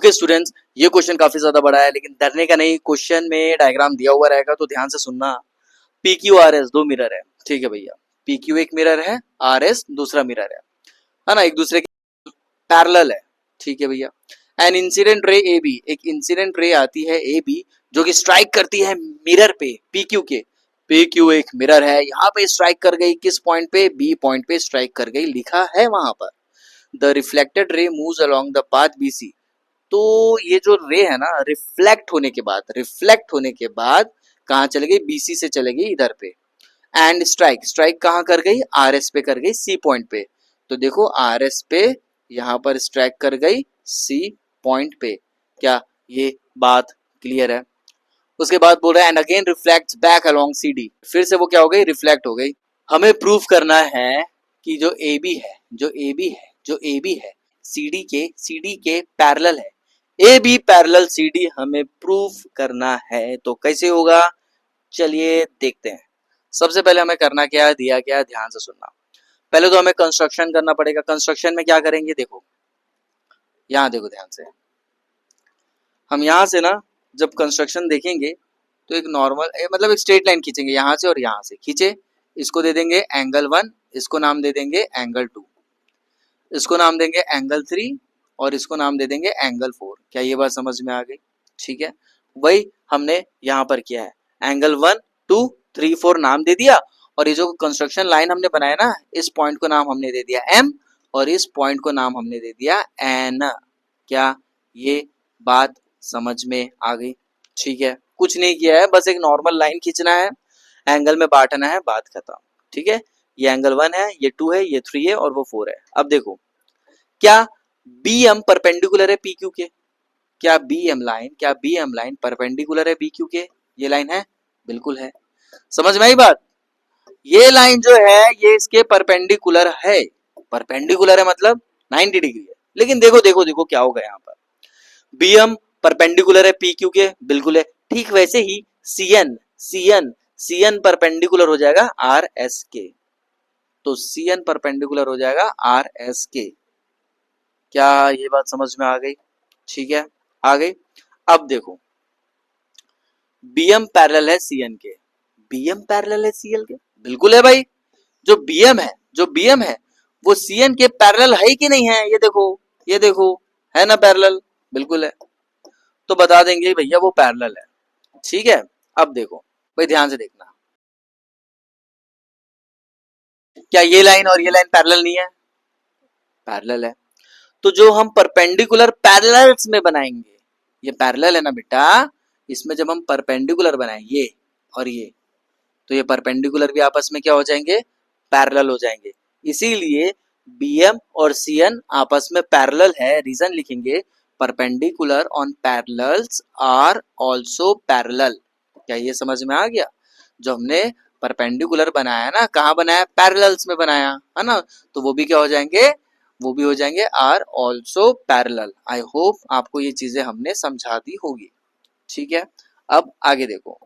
Okay students, ये question काफी ज्यादा बड़ा है, लेकिन डरने का नहीं। क्वेश्चन में डायग्राम दिया हुआ रहेगा तो ध्यान से सुनना। पी क्यू आर एस दो मिरर है, ठीक है भैया। पी क्यू एक मिरर है, आर एस दूसरा मिरर है ना, एक दूसरे के पैरेलल है, ठीक है भैया। An incident ray A B, एक इंसिडेंट रे आती है ए बी जो कि स्ट्राइक करती है मिरर पे पी क्यू के। पी क्यू एक मिरर है, यहाँ पे स्ट्राइक कर गई, किस पॉइंट पे? बी पॉइंट पे स्ट्राइक कर गई, लिखा है वहां पर। The reflected ray moves along the path B C. तो ये जो रे है ना, रिफ्लेक्ट होने के बाद कहाँ चले गई? बीसी से चले गई इधर पे। एंड स्ट्राइक कहाँ कर गई? आरएस पे कर गई, सी पॉइंट पे। तो देखो आरएस पे यहाँ पर स्ट्राइक कर गई सी पॉइंट पे। क्या ये बात क्लियर है? उसके बाद बोल रहा है and again reflects back along C D, फिर से वो क्या हो गई? रिफ्लेक्ट हो गई। हमें प्रूफ करना है कि जो ए बी है सी डी के पैरेलल है। A B parallel C D हमें प्रूफ करना है, तो कैसे होगा? चलिए देखते हैं। सबसे पहले हमें करना क्या है, दिया क्या है, ध्यान से सुनना। पहले तो हमें कंस्ट्रक्शन करना पड़ेगा। कंस्ट्रक्शन में क्या करेंगे? देखो यहाँ देखो ध्यान से। हम यहाँ से ना जब कंस्ट्रक्शन देखेंगे तो एक नॉर्मल मतलब एक स्ट्रेट लाइन खींचेंगे, यहाँ से और यहाँ से खींचे। इसको दे देंगे एंगल 1, इसको नाम दे देंगे एंगल 2, इसको नाम देंगे एंगल 3 और इसको नाम दे देंगे एंगल 4। क्या ये बात समझ में आ गई? ठीक है, वही हमने यहाँ पर किया है। एंगल 1 2 3 4 नाम दे दिया, और ये जो कंस्ट्रक्शन लाइन हमने बनाया ना, इस पॉइंट को नाम हमने दे दिया M और इस पॉइंट को नाम हमने दे दिया N। क्या ये बात समझ में आ गई? ठीक है, कुछ नहीं किया है, बस एक नॉर्मल लाइन खींचना है, एंगल में बांटना है, बात खत्म। ठीक है, ये एंगल 1 है, ये 2 है, ये 3 है और वो 4 है। अब देखो, क्या बी एम परपेंडिकुलर है पी क्यू के? क्या बी एम लाइन परपेंडिकुलर है बी क्यू के? ये लाइन है, बिल्कुल है। समझ में आई बात? ये लाइन जो है ये इसके परपेंडिकुलर है। परपेंडिकुलर है मतलब 90 डिग्री है। लेकिन देखो देखो देखो क्या होगा यहाँ पर। बी एम परपेंडिकुलर है पी क्यू के, बिल्कुल है। ठीक वैसे ही सी एन परपेंडिकुलर हो जाएगा आर एस के। तो सी एन परपेंडिकुलर हो जाएगा आर एस के। क्या ये बात समझ में आ गई? ठीक है, आ गई। अब देखो, बीएम पैरेलल है सीएन के। बीएम पैरेलल है सीएल के, बिल्कुल है भाई। जो बीएम है वो सीएन के पैरेलल है कि नहीं है? ये देखो है ना पैरेलल, बिल्कुल है। तो बता देंगे भैया वो पैरेलल है। ठीक है, अब देखो भाई, ध्यान से देखना। क्या ये लाइन और ये लाइन पैरेलल नहीं है? पैरेलल है। तो जो हम परपेंडिकुलर पैरेलल्स में बनाएंगे, ये पैरेलल है ना बेटा, इसमें जब हम परपेंडिकुलर बनाएंगे ये और ये, तो ये परपेंडिकुलर भी आपस में क्या हो जाएंगे? पैरेलल हो जाएंगे। इसीलिए बीएम और सीएन आपस में पैरेलल है। रीजन लिखेंगे, perpendicular on parallels are also parallel. क्या ये समझ में आ गया? जो हमने परपेंडिकुलर बनाया ना, कहाँ बनाया? पैरेलल्स में बनाया है ना, तो वो भी क्या हो जाएंगे? वो भी हो जाएंगे are also parallel. I hope आपको ये चीजें हमने समझा दी होगी। ठीक है, अब आगे देखो।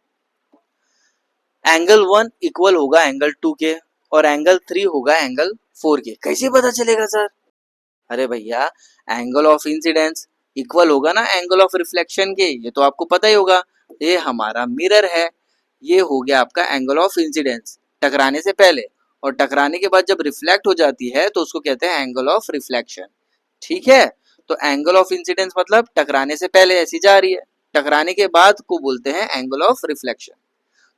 एंगल 1 इक्वल होगा एंगल 2 के और एंगल 3 होगा एंगल 4 के। कैसे पता चलेगा सर? अरे भैया, एंगल ऑफ इंसिडेंस इक्वल होगा ना एंगल ऑफ रिफ्लेक्शन के, ये तो आपको पता ही होगा। ये हमारा मिरर है, ये हो गया आपका एंगल ऑफ इंसिडेंस टकराने से पहले, और टकराने के बाद जब रिफ्लेक्ट हो जाती है तो उसको कहते हैं एंगल ऑफ रिफ्लेक्शन। ठीक है, तो एंगल ऑफ इंसिडेंस मतलब टकराने से पहले ऐसी जा रही है, टकराने के बाद को बोलते हैं एंगल ऑफ रिफ्लेक्शन।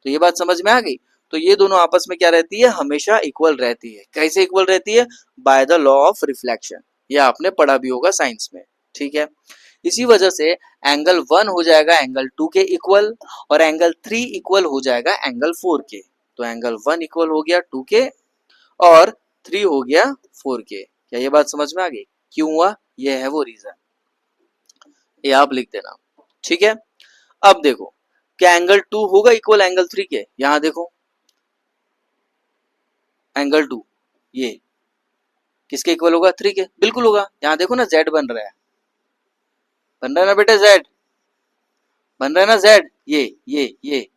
तो ये बात समझ में आ गई? तो ये दोनों आपस में क्या रहती है? हमेशा इक्वल रहती है। कैसे इक्वल रहती है? By the law of reflection. ये आपने पढ़ा भी होगा साइंस में। ठीक है, इसी वजह से एंगल 1 हो जाएगा एंगल 2 के इक्वल और एंगल 3 इक्वल हो जाएगा एंगल 4 के। तो एंगल 1 इक्वल हो गया 2 के और 3 हो गया 4 के। क्या ये बात समझ में आ गई? क्यों हुआ? ये है वो रीजन, ये आप लिख देना। ठीक है, अब देखो, क्या एंगल 2 होगा इक्वल एंगल 3 के? यहां देखो एंगल 2 ये किसके इक्वल होगा? 3 के, बिल्कुल होगा। यहां देखो ना, z बन रहा है, बन रहा है ना बेटे, z बन रहा है ना, z ये।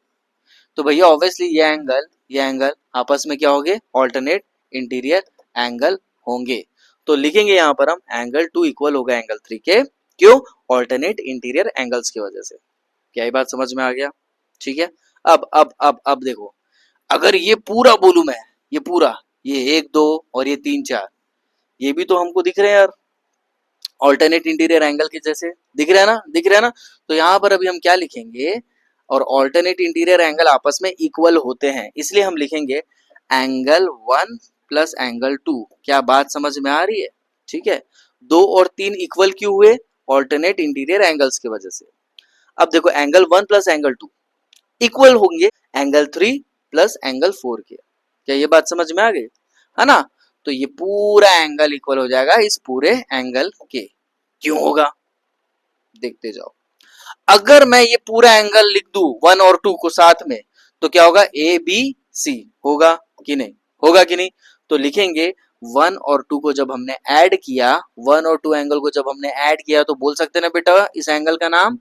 तो भैया ऑब्वियसली ये एंगल आपस में क्या होंगे? ऑल्टरनेट इंटीरियर एंगल होंगे। तो लिखेंगे यहां पर हम एंगल 2 इक्वल होगा एंगल 3 के, क्यों? ऑल्टरनेट इंटीरियर एंगल्स की वजह से। क्या ये बात समझ में आ गया? ठीक है। अब देखो, अगर ये पूरा वॉल्यूम है, ये पूरा, ये 1 2 और ये 3 4, ये भी तो हमको दिख रहे हैं यार, ऑल्टरनेट इंटीरियर एंगल के जैसे दिख रहा है ना, दिख रहा है ना। तो यहाँ पर अभी हम क्या लिखेंगे, और ऑल्टरनेट इंटीरियर एंगल आपस में इक्वल होते हैं, इसलिए हम लिखेंगे एंगल 1 प्लस एंगल 2। क्या बात समझ में आ रही है? ठीक है। 2 और 3 इक्वल क्यों हुए? ऑल्टरनेट इंटीरियर एंगल्स की वजह से। अब देखो, एंगल 1 प्लस एंगल 2 इक्वल होंगे एंगल 3 प्लस एंगल 4 के। क्या ये बात समझ में आ गई? है ना। तो ये पूरा एंगल इक्वल हो जाएगा इस पूरे एंगल के। क्यों होगा? देखते जाओ। अगर मैं ये पूरा एंगल लिख दूं 1 और 2 को साथ में, तो क्या होगा? ए बी सी होगा कि नहीं? होगा कि नहीं? तो लिखेंगे 1 और 2 को जब हमने ऐड किया, 1 और 2 एंगल को जब हमने ऐड किया, तो बोल सकते ना बेटा इस एंगल का नाम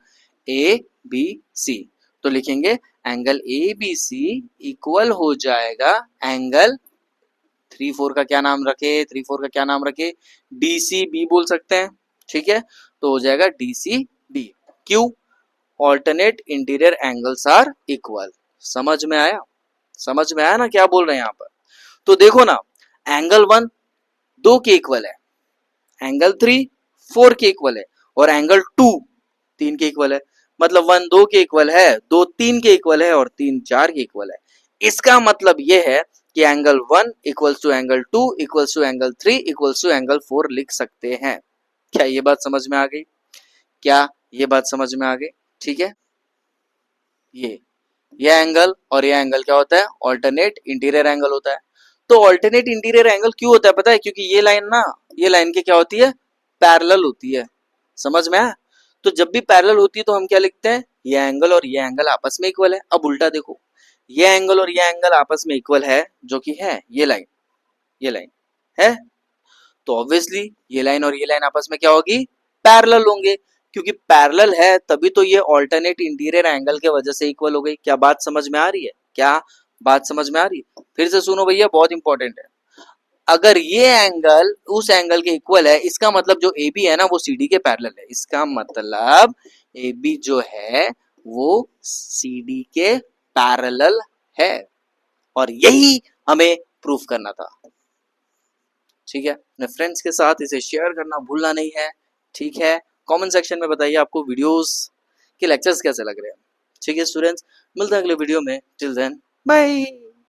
ए बी सी। तो लिखेंगे angle A B C equal हो जाएगा एंगल 3 4 का क्या नाम रखे? 3 4 का क्या नाम रखे? डी सी बी बोल सकते हैं। ठीक है। तो हो जाएगा डी सी बी। क्यों? Alternate interior angles are equal. समझ में आया? समझ में आया ना क्या बोल रहे हैं यहाँ पर? तो देखो ना, एंगल 1 2 के इक्वल है, एंगल 3 4 के इक्वल है, और एंगल 2 3 के इक्वल है। मतलब 1 2 के इक्वल है, 2 3 के इक्वल है, और 3 4 के इक्वल है। इसका मतलब यह है कि angle 1 equals to angle 2 equals to angle 3 equals to angle 4 लिख सकते हैं। क्या ये बात समझ में आ गई? क्या ये बात समझ में आ गई? ठीक है। ये एंगल और ये एंगल क्या होता है? ऑल्टरनेट इंटीरियर एंगल होता है। तो ऑल्टरनेट इंटीरियर एंगल क्यों होता है पता है? क्योंकि ये लाइन ना, ये लाइन के क्या होती है? पैरेलल होती है। समझ में आया? तो जब भी पैरेलल होती है तो हम क्या लिखते हैं? ये एंगल और ये एंगल आपस में इक्वल है। अब उल्टा देखो, ये एंगल और ये एंगल आपस में इक्वल है, जो कि है ये लाइन है। तो ऑब्वियसली ये लाइन और ये लाइन आपस में क्या होगी? पैरेलल होंगे। क्योंकि पैरेलल है तभी तो ये ऑल्टरनेट इंटीरियर एंगल के वजह से इक्वल हो गई। क्या बात समझ में आ रही है? क्या बात समझ में आ रही है? फिर से सुनो भैया, बहुत इंपॉर्टेंट है। अगर ये एंगल उस एंगल के इक्वल है, इसका मतलब जो ए बी है ना, वो सी डी के पैरेलल है। इसका मतलब ए बी जो है वो सी डी के पैरेलल है, और यही हमें प्रूफ करना था। ठीक है। अपने फ्रेंड्स के साथ इसे शेयर करना भूलना नहीं है। ठीक है। कमेंट सेक्शन में बताइए आपको वीडियोस के लेक्चर्स कैसे लग रहे हैं। ठीक है स्टूडेंट्स, मिलते हैं अगले वीडियो में। Till then bye.